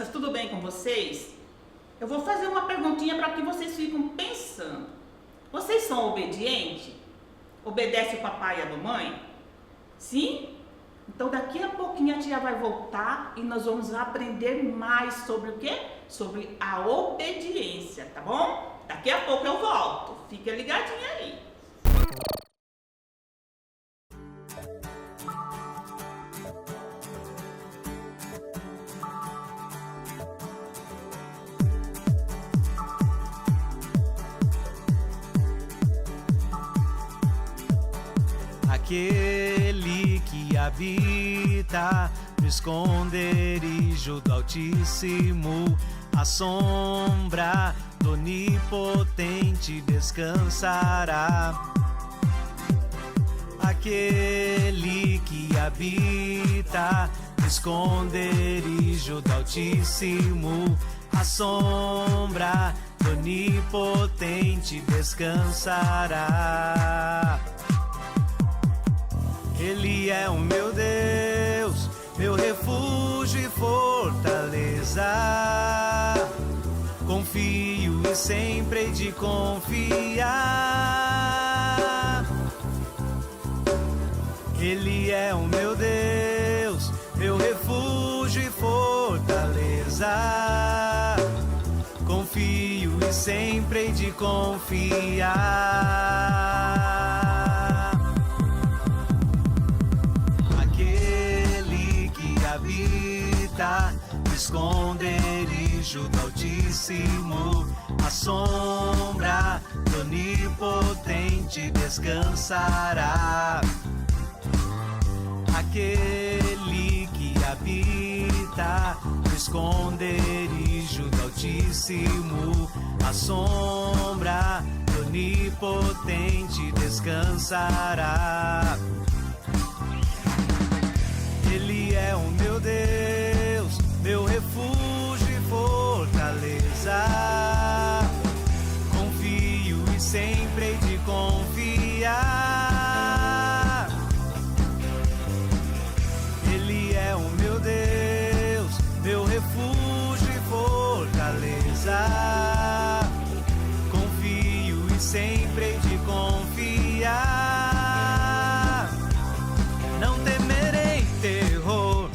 crianças, tudo bem com vocês? Eu vou fazer uma perguntinha para que vocês fiquem pensando. Vocês são obedientes? Obedece o papai e a mamãe? Sim? Então daqui a pouquinho a tia vai voltar e nós vamos aprender mais sobre o quê? Sobre a obediência, tá bom? Daqui a pouco eu volto. Fica ligadinho aí. Aquele que habita no esconderijo do Altíssimo, a sombra do Onipotente descansará. Aquele que habita no esconderijo do Altíssimo, a sombra do Onipotente descansará. Ele é o meu Deus, meu refúgio e fortaleza. Confio e sempre hei de confiar. Ele é o meu Deus, meu refúgio e fortaleza. Confio e sempre hei de confiar. No esconderijo do Altíssimo, a sombra do Onipotente descansará. Aquele que habita no esconderijo do Altíssimo, a sombra do Onipotente descansará. Ele é o meu Deus, meu refúgio e fortaleza. Confio e sempre hei de confiar. Ele é o meu Deus, meu refúgio e fortaleza. Confio e sempre hei de confiar. Não temerei terror,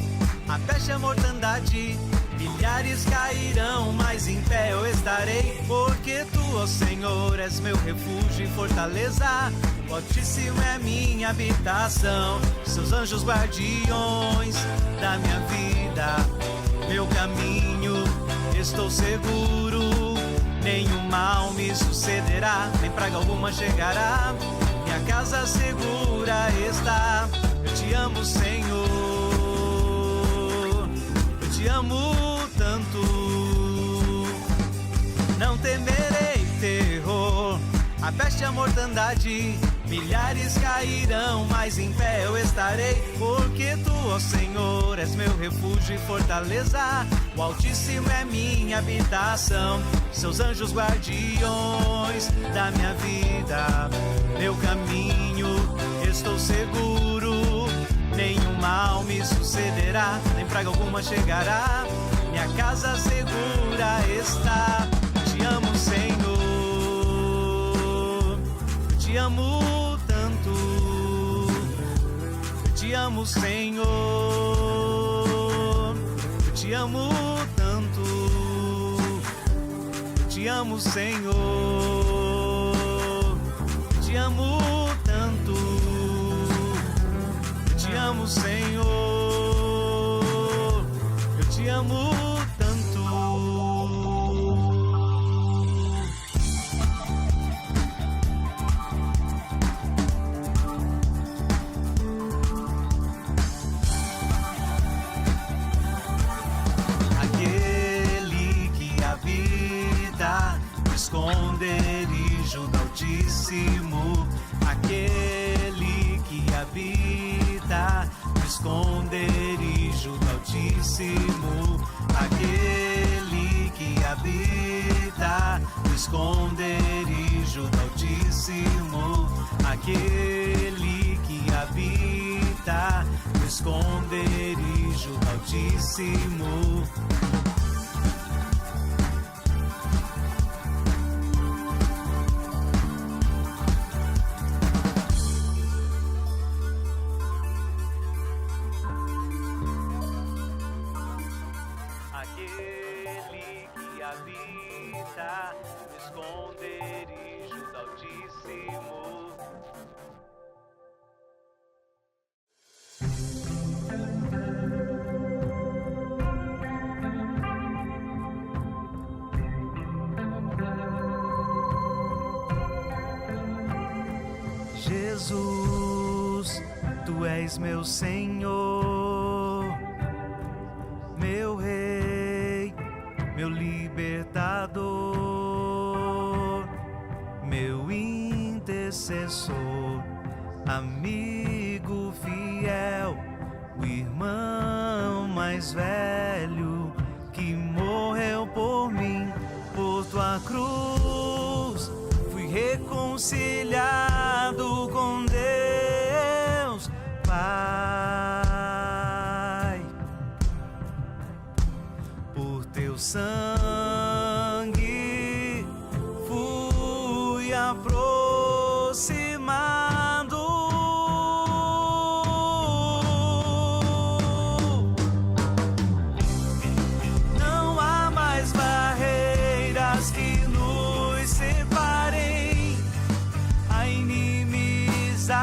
a peste e a mortandade, milhares cairão, mas em pé eu estarei, porque tu, ó Senhor, és meu refúgio e fortaleza. O Altíssimo é minha habitação, seus anjos guardiões da minha vida, meu caminho, estou seguro, nenhum mal me sucederá, nem praga alguma chegará, minha casa segura está. Eu te amo, Senhor, eu te amo tanto. Não temerei terror, a peste e a mortandade, milhares cairão, mas em pé eu estarei, porque tu, ó Senhor, és meu refúgio e fortaleza. O Altíssimo é minha habitação, seus anjos guardiões da minha vida, meu caminho, estou seguro, nenhum mal me sucederá, nem praga alguma chegará, minha casa segura está. Te amo, Senhor, eu te amo tanto, eu te amo, Senhor, eu te amo tanto, eu te amo, Senhor, eu te amo tanto, eu te amo, Senhor, eu te amo tanto. Aquele que habita no esconderijo do Altíssimo, aquele que habita no esconderijo do Altíssimo, aquele que habita no esconderijo do Altíssimo, aquele que habita no esconderijo do Altíssimo. próximo. Jesus, tu és meu Senhor, meu Rei, meu libertador, meu intercessor, amigo fiel, o irmão mais velho que morreu por mim, por tua cruz fui reconciliado com Deus Pai. Por teu sangue fui aproximado. Não há mais barreiras que nos separem. A inimizade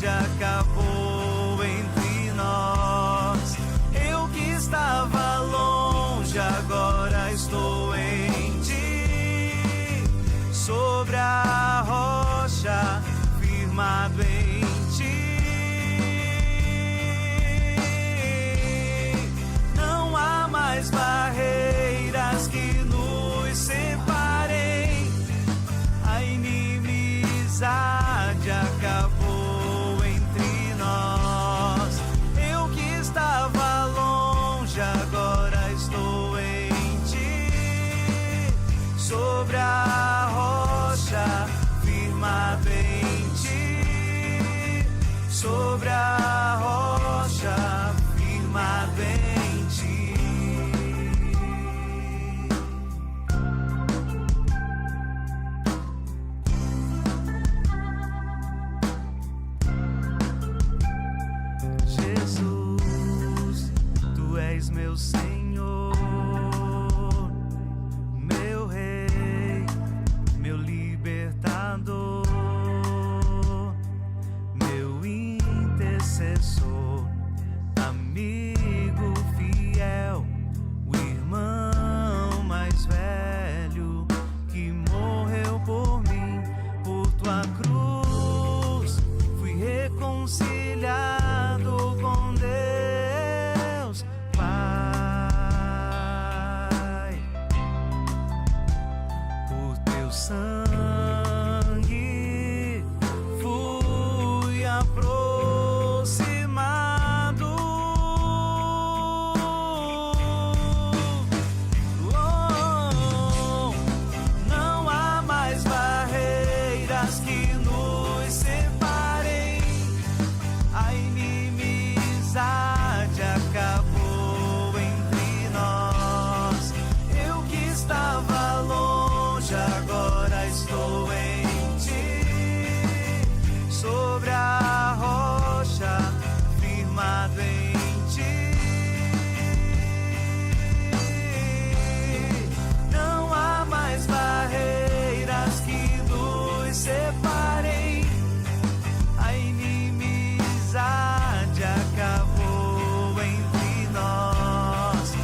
acabou entre nós. Eu que estava longe, agora estou em ti. Sobre a rocha, firmado em ti. Não há mais barreiras que nos separem. A inimizade acabou entre nós. Eu que estava longe, agora estou em ti. Sobre a rocha, firmado em ti. Sobre a rocha, firmado em ti. Jesus, tu és meu Senhor, meu Rei, meu libertador, meu intercessor, amigo fiel, o irmão mais velho que morreu por mim, por tua cruz fui reconciliado com Deus Pai. Por teu sangue fui aproximado. Oh, não há mais barreiras que nos separem. A inimizade acabou entre nós. Eu que estava longe, agora estou em ti. Sobre a rocha, firmado em ti. Não há mais barreiras que nos separem. A inimizade acabou entre nós.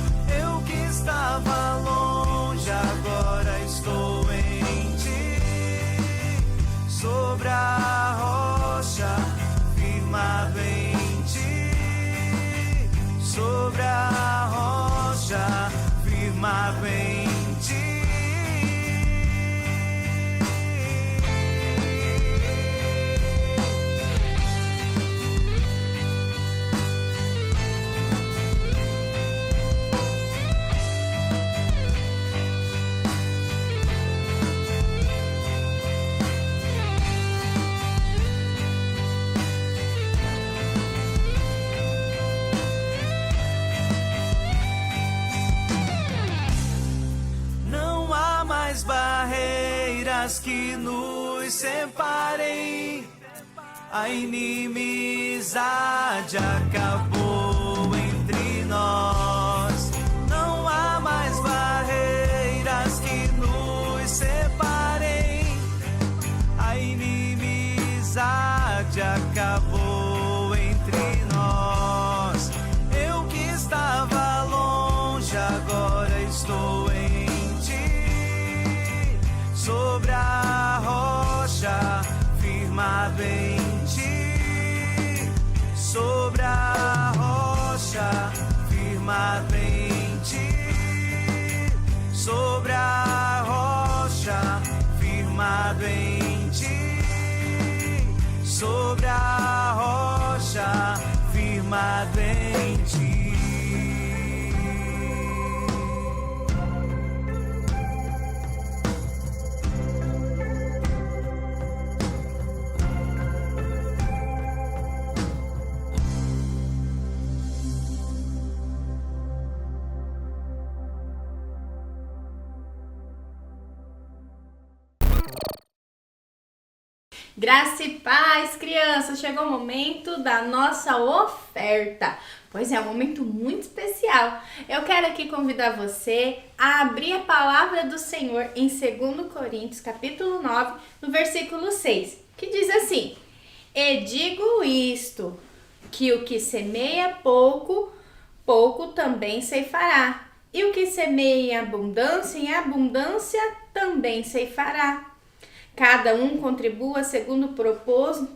Eu que estava longe, agora estou em ti. Sobre a rocha, firmado em ti. Sobre a rocha, firmado em ti. Não há mais barreiras que nos separem. A inimizade acabou entre nós. Não há mais barreiras que nos separem. A inimizade sobre a rocha, firmado em ti, sobre a rocha, firmado em ti, sobre a rocha, firmado em ti, sobre a rocha, firmado em ti. Graça e paz, crianças! Chegou o momento da nossa oferta. Pois é, um momento muito especial. Eu quero aqui convidar você a abrir a palavra do Senhor em 2 Coríntios, capítulo 9, no versículo 6, que diz assim: E digo isto, que o que semeia pouco, pouco também ceifará. E o que semeia em abundância também ceifará. Cada um contribua segundo propôs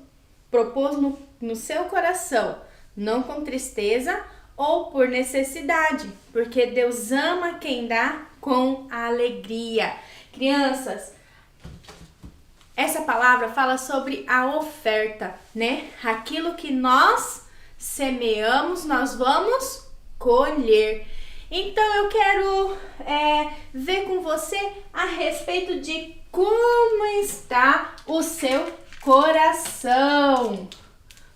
no seu coração, não com tristeza ou por necessidade, porque Deus ama quem dá com alegria. Crianças, essa palavra fala sobre a oferta, né? Aquilo que nós semeamos, nós vamos colher. Então eu quero ver com você a respeito de como está o seu coração.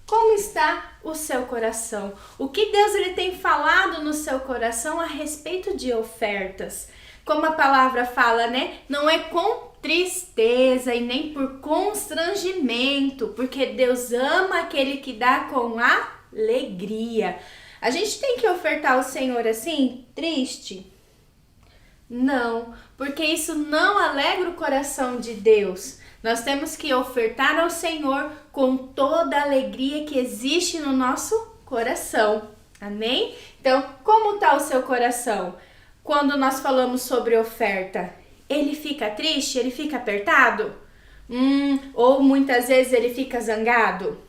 Como está o seu coração? O que Deus ele tem falado no seu coração a respeito de ofertas? Como a palavra fala, né? Não é com tristeza e nem por constrangimento, porque Deus ama aquele que dá com alegria. A gente tem que ofertar ao Senhor assim, triste? Não, porque isso não alegra o coração de Deus. Nós temos que ofertar ao Senhor com toda a alegria que existe no nosso coração. Amém? Então, como está o seu coração? Quando nós falamos sobre oferta, ele fica triste? Ele fica apertado? Ou muitas vezes ele fica zangado?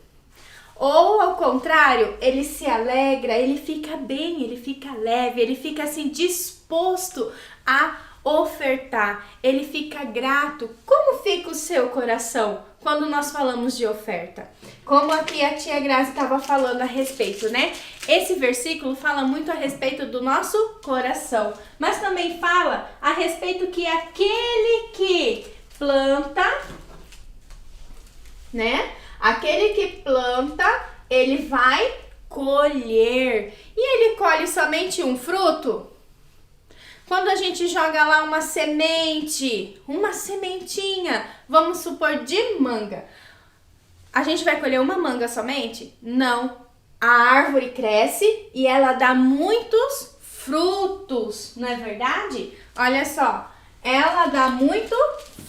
Ou ao contrário, ele se alegra, ele fica bem, ele fica leve, ele fica assim disposto a ofertar, ele fica grato. Como fica o seu coração quando nós falamos de oferta? Como aqui a tia Grazi estava falando a respeito, né? Esse versículo fala muito a respeito do nosso coração, mas também fala a respeito que aquele que planta, né? Aquele que planta, ele vai colher. E ele colhe somente um fruto? Quando a gente joga lá uma semente, uma sementinha, vamos supor de manga, a gente vai colher uma manga somente? Não. A árvore cresce e ela dá muitos frutos, não é verdade? Olha só, ela dá muito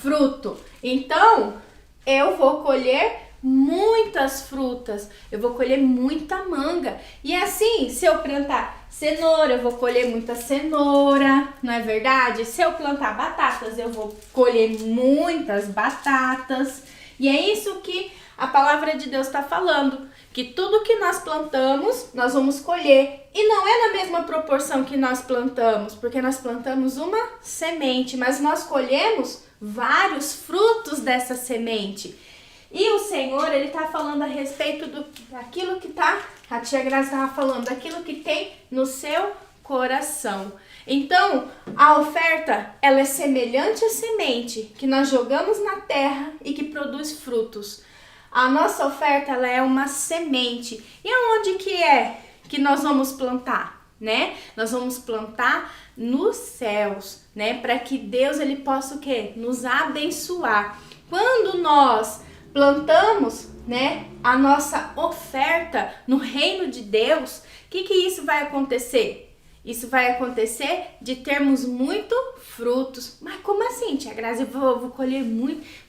fruto. Então, eu vou colher muitas frutas, eu vou colher muita manga. E assim, se eu plantar cenoura, eu vou colher muita cenoura, não é verdade? Se eu plantar batatas, eu vou colher muitas batatas. E é isso que a palavra de Deus está falando, que tudo que nós plantamos, nós vamos colher. E não é na mesma proporção que nós plantamos, porque nós plantamos uma semente, mas nós colhemos vários frutos dessa semente. E o Senhor, ele tá falando a respeito daquilo que a tia Graça estava falando, daquilo que tem no seu coração. Então, a oferta, ela é semelhante à semente que nós jogamos na terra e que produz frutos. A nossa oferta, ela é uma semente. E aonde que é que nós vamos plantar, né? Nós vamos plantar nos céus, né? Para que Deus, ele possa o quê? Nos abençoar. Quando nós plantamos, né, a nossa oferta no reino de Deus, o que isso vai acontecer? Isso vai acontecer de termos muito frutos. Mas como assim, tia Grazi? Eu vou colher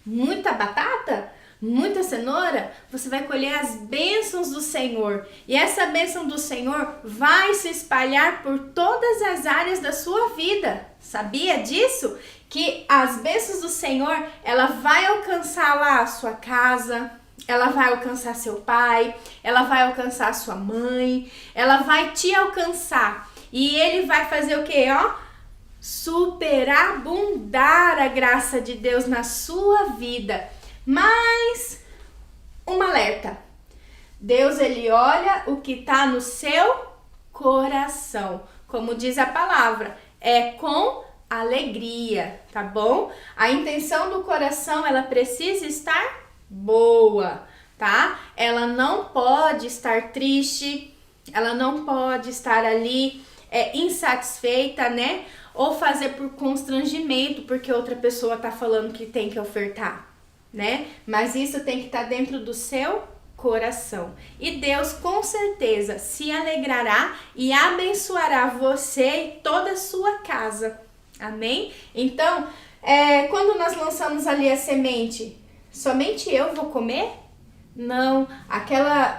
muita batata? muita cenoura, você vai colher as bênçãos do Senhor. E essa bênção do Senhor vai se espalhar por todas as áreas da sua vida. Sabia disso? Que as bênçãos do Senhor, ela vai alcançar lá a sua casa, ela vai alcançar seu pai, ela vai alcançar sua mãe, ela vai te alcançar. E ele vai fazer o quê? Superabundar a graça de Deus na sua vida. Mas um alerta. Deus, ele olha o que está no seu coração. Como diz a palavra, é com alegria, tá bom? A intenção do coração, ela precisa estar boa, tá? Ela não pode estar triste, ela não pode estar ali insatisfeita, né? Ou fazer por constrangimento, porque outra pessoa tá falando que tem que ofertar, né? Mas isso tem que estar dentro do seu coração. E Deus com certeza se alegrará e abençoará você e toda a sua casa. Amém? Então, quando nós lançamos ali a semente, somente eu vou comer? Não,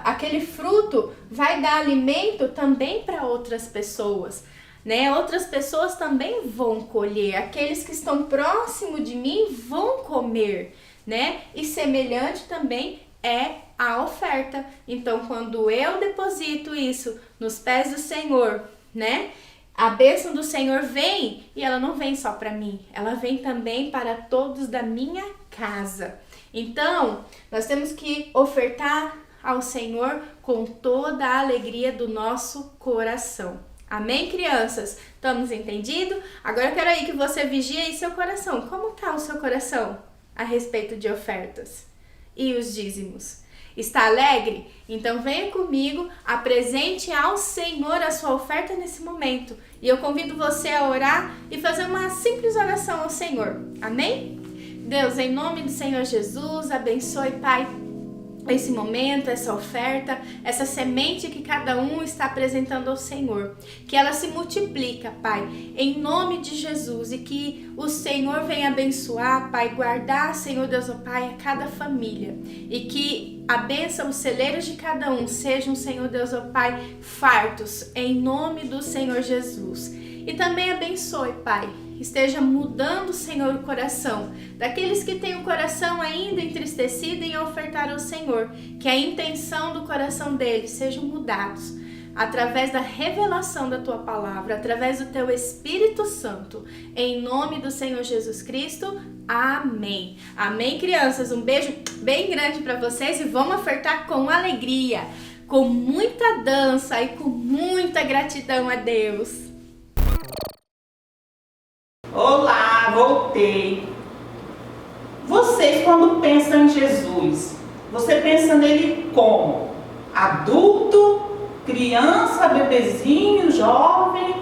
aquele fruto vai dar alimento também para outras pessoas, né? Outras pessoas também vão colher, aqueles que estão próximo de mim vão comer, né? E semelhante também é a oferta. Então, quando eu deposito isso nos pés do Senhor, né? A bênção do Senhor vem e ela não vem só para mim, ela vem também para todos da minha casa. Então, nós temos que ofertar ao Senhor com toda a alegria do nosso coração. Amém, crianças? Estamos entendidos? Agora eu quero aí que você vigie aí seu coração. Como está o seu coração a respeito de ofertas e os dízimos? Está alegre? Então venha comigo, apresente ao Senhor a sua oferta nesse momento. E eu convido você a orar e fazer uma simples oração ao Senhor. Amém? Deus, em nome do Senhor Jesus, abençoe, Pai, esse momento, essa oferta, essa semente que cada um está apresentando ao Senhor. Que ela se multiplica, Pai, em nome de Jesus. E que o Senhor venha abençoar, Pai, guardar, Senhor Deus, ó Pai, a cada família. E que a bênção, os celeiros de cada um sejam, Senhor Deus, ó Pai, fartos, em nome do Senhor Jesus. E também abençoe, Pai, esteja mudando, Senhor, o coração daqueles que têm o coração ainda entristecido em ofertar ao Senhor, que a intenção do coração deles sejam mudados através da revelação da Tua Palavra, através do Teu Espírito Santo, em nome do Senhor Jesus Cristo, amém. Amém, crianças? Um beijo bem grande para vocês e vamos ofertar com alegria, com muita dança e com muita gratidão a Deus. Olá, voltei. Vocês, quando pensam em Jesus, você pensa nele como? Adulto, criança, bebezinho, jovem?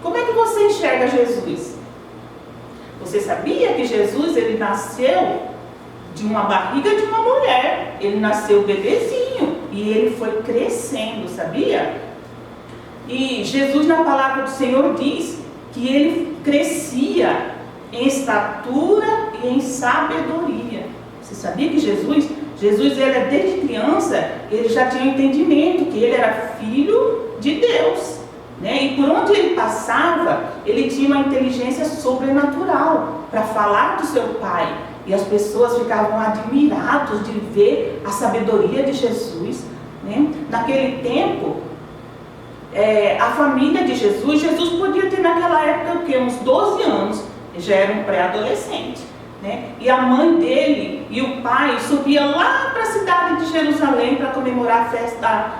Como é que você enxerga Jesus? Você sabia que Jesus, ele nasceu de uma barriga de uma mulher? Ele nasceu bebezinho e ele foi crescendo, sabia? E Jesus, na palavra do Senhor, diz que ele crescia em estatura e em sabedoria. Você sabia que Jesus ele desde criança, ele já tinha entendimento que ele era filho de Deus, né? E por onde ele passava, ele tinha uma inteligência sobrenatural para falar do seu pai. E as pessoas ficavam admiradas de ver a sabedoria de Jesus, né? Naquele tempo, a família de Jesus podia ter naquela época o quê? Uns 12 anos, já era um pré-adolescente, né? E a mãe dele e o pai subiam lá para a cidade de Jerusalém para comemorar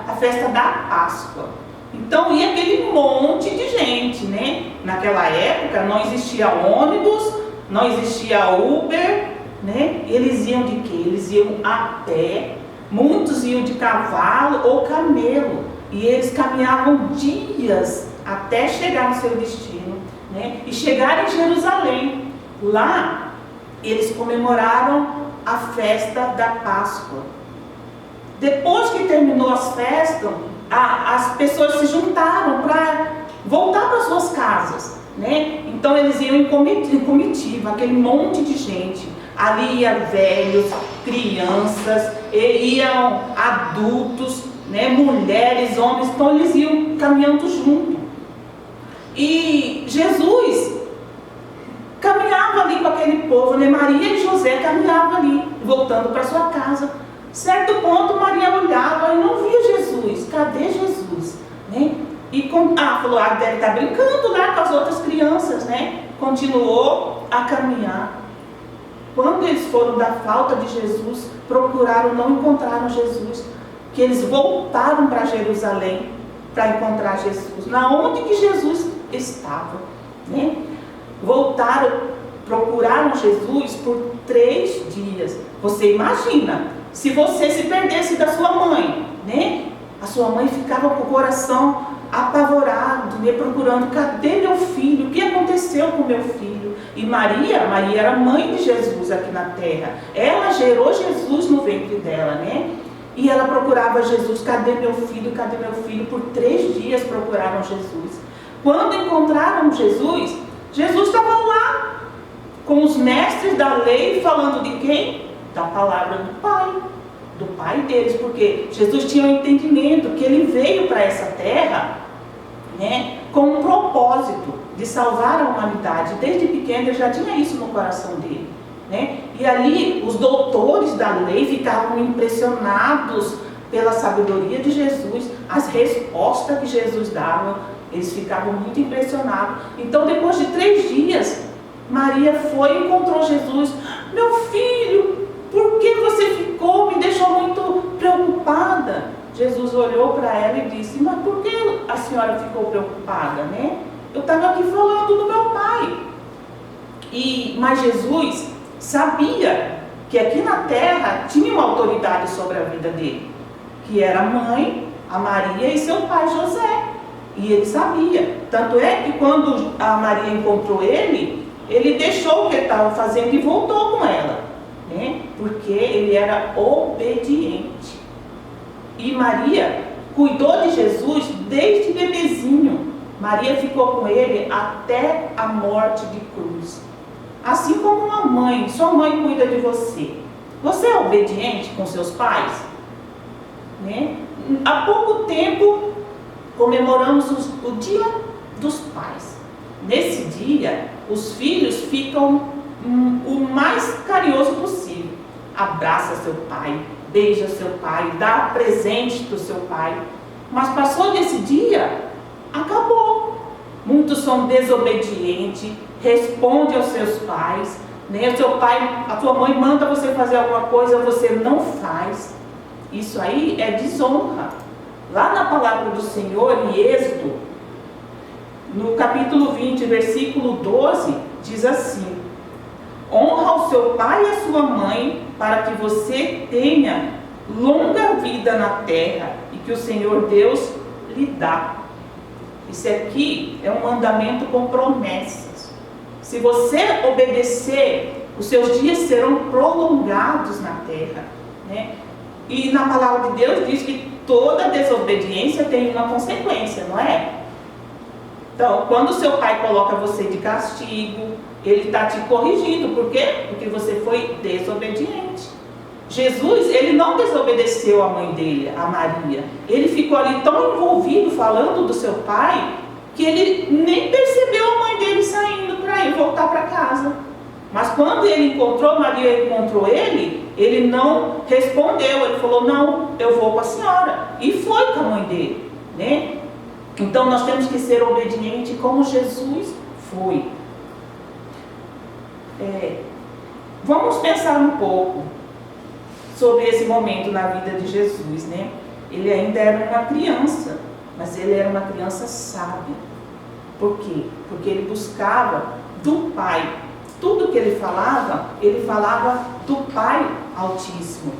a festa da Páscoa. Então ia aquele monte de gente, né? Naquela época não existia ônibus, não existia Uber, né? Eles iam de quê? Eles iam a pé, muitos iam de cavalo ou camelo. E eles caminhavam dias até chegar no seu destino, né? E chegar em Jerusalém. Lá, eles comemoraram a festa da Páscoa. Depois que terminou as festas, as pessoas se juntaram para voltar para suas casas, né? Então, eles iam em comitiva, aquele monte de gente. Ali iam velhos, crianças, iam adultos, né, mulheres, homens, então eles iam caminhando junto. E Jesus caminhava ali com aquele povo, né? Maria e José caminhavam ali, voltando para sua casa. Certo ponto, Maria olhava e não via Jesus. Cadê Jesus? Né? E falou, deve estar brincando lá com as outras crianças, né? Continuou a caminhar. Quando eles foram da falta de Jesus, procuraram, não encontraram Jesus. Que eles voltaram para Jerusalém para encontrar Jesus. Na onde que Jesus estava, né? Voltaram, procuraram Jesus por 3 dias. Você imagina, se você se perdesse da sua mãe, né? A sua mãe ficava com o coração apavorado, né? Procurando, cadê meu filho? O que aconteceu com meu filho? E Maria era mãe de Jesus aqui na terra. Ela gerou Jesus no ventre dela, né? E ela procurava Jesus, cadê meu filho? Cadê meu filho? Por 3 dias procuraram Jesus. Quando encontraram Jesus, Jesus estava lá com os mestres da lei, falando de quem? Da palavra do Pai deles, porque Jesus tinha um entendimento que ele veio para essa terra, né, com um propósito de salvar a humanidade. Desde pequeno ele já tinha isso no coração dele, né? E ali os doutores da lei ficavam impressionados pela sabedoria de Jesus, as respostas que Jesus dava, eles ficavam muito impressionados. Então, depois de 3 dias, Maria foi e encontrou Jesus. Meu filho, por que você ficou? Me deixou muito preocupada. Jesus olhou para ela e disse, mas por que a senhora ficou preocupada, né? Eu estava aqui falando do meu pai. Mas Jesus sabia que aqui na terra tinha uma autoridade sobre a vida dele, que era a mãe, a Maria, e seu pai José. E ele sabia. Tanto é que quando a Maria encontrou ele deixou o que ele estava fazendo e voltou com ela, né? Porque ele era obediente. E Maria cuidou de Jesus desde bebezinho. Maria ficou com ele até a morte de cruz. Assim como uma mãe, sua mãe cuida de você. Você é obediente com seus pais? Né? Há pouco tempo comemoramos o Dia dos Pais. Nesse dia, os filhos ficam o mais carinhoso possível. Abraça seu pai, beija seu pai, dá presente para o seu pai. Mas passou desse dia, acabou. Muitos são desobedientes, respondem aos seus pais, né? O seu pai, a sua mãe manda você fazer alguma coisa, você não faz. Isso aí é desonra. Lá na palavra do Senhor, em Êxodo, no capítulo 20, versículo 12, diz assim: honra o seu pai e a sua mãe, para que você tenha longa vida na terra e que o Senhor Deus lhe dá. Isso aqui é um mandamento com promessas. Se você obedecer, os seus dias serão prolongados na terra, né? E na palavra de Deus diz que toda desobediência tem uma consequência, não é? Então, quando o seu pai coloca você de castigo, ele está te corrigindo. Por quê? Porque você foi desobediente. Jesus, ele não desobedeceu a mãe dele, a Maria. Ele ficou ali tão envolvido falando do seu pai, que ele nem percebeu a mãe dele saindo para ir voltar para casa. Mas quando ele encontrou, Maria encontrou ele não respondeu. Ele falou, não, eu vou com a senhora. E foi com a mãe dele, né? Então nós temos que ser obedientes como Jesus foi. Vamos pensar um pouco sobre esse momento na vida de Jesus, né? Ele ainda era uma criança, mas ele era uma criança sábia. Por quê? Porque ele buscava do Pai. Tudo que ele falava do Pai Altíssimo.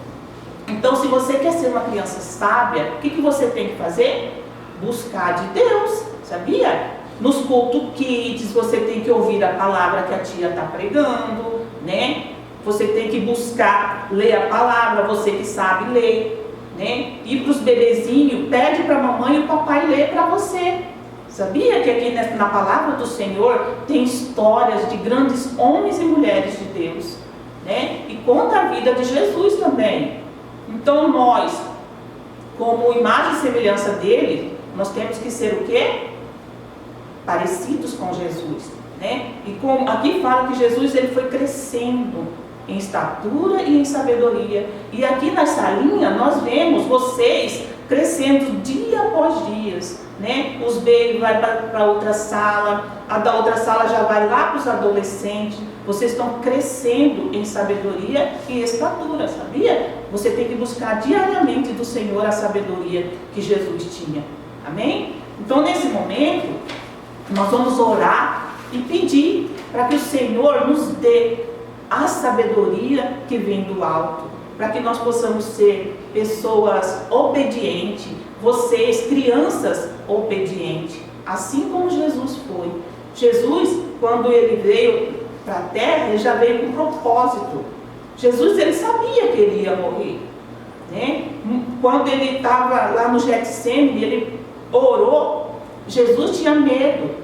Então, se você quer ser uma criança sábia, o que você tem que fazer? Buscar de Deus, sabia? Nos cultos kids, você tem que ouvir a palavra que a tia está pregando, né? Você tem que buscar ler a palavra, você que sabe ler, né? Ir para os bebezinhos, pede para a mamãe e o papai ler para você. Sabia que aqui na palavra do Senhor tem histórias de grandes homens e mulheres de Deus, né? E conta a vida de Jesus também. Então nós, como imagem e semelhança dele, nós temos que ser o quê? Parecidos com Jesus, né? E aqui fala que Jesus ele foi crescendo em estatura e em sabedoria. E aqui na salinha nós vemos vocês crescendo dia após dia, né? Os baby vai para outra sala, a da outra sala já vai lá para os adolescentes. Vocês estão crescendo em sabedoria e estatura, sabia? Você tem que buscar diariamente do Senhor a sabedoria que Jesus tinha. Amém? Então nesse momento nós vamos orar e pedir para que o Senhor nos dê a sabedoria que vem do alto, para que nós possamos ser pessoas obedientes, vocês, crianças obedientes, assim como Jesus foi. Jesus, quando ele veio para a terra, ele já veio com propósito. Jesus, ele sabia que ele ia morrer, né? Quando ele estava lá no Getsemane, ele orou. Jesus tinha medo,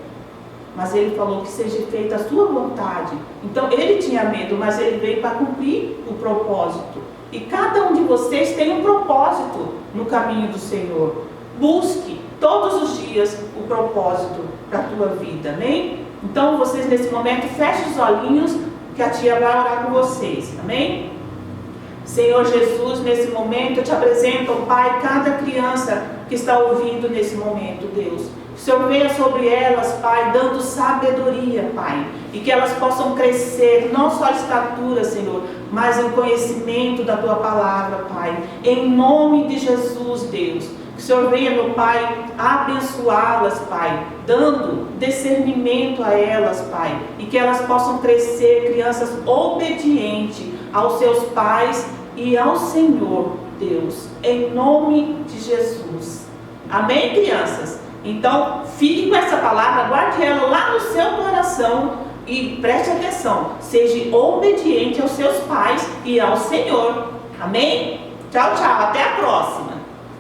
mas ele falou que seja feita a sua vontade. Então ele tinha medo, mas ele veio para cumprir o propósito. E cada um de vocês tem um propósito no caminho do Senhor. Busque todos os dias o propósito para a tua vida, amém? Então vocês nesse momento fechem os olhinhos, que a tia vai orar com vocês, amém? Senhor Jesus, nesse momento eu te apresento, Pai, cada criança que está ouvindo nesse momento, Deus. Que o Senhor venha sobre elas, Pai, dando sabedoria, Pai, e que elas possam crescer, não só em estatura, Senhor, mas em conhecimento da Tua palavra, Pai, em nome de Jesus, Deus. Que o Senhor venha, meu Pai, abençoá-las, Pai, dando discernimento a elas, Pai, e que elas possam crescer crianças obedientes aos seus pais e ao Senhor, Deus, em nome de Jesus. Amém, crianças? Então, fique com essa palavra, guarde ela lá no seu coração e preste atenção. Seja obediente aos seus pais e ao Senhor. Amém? Tchau, tchau. Até a próxima.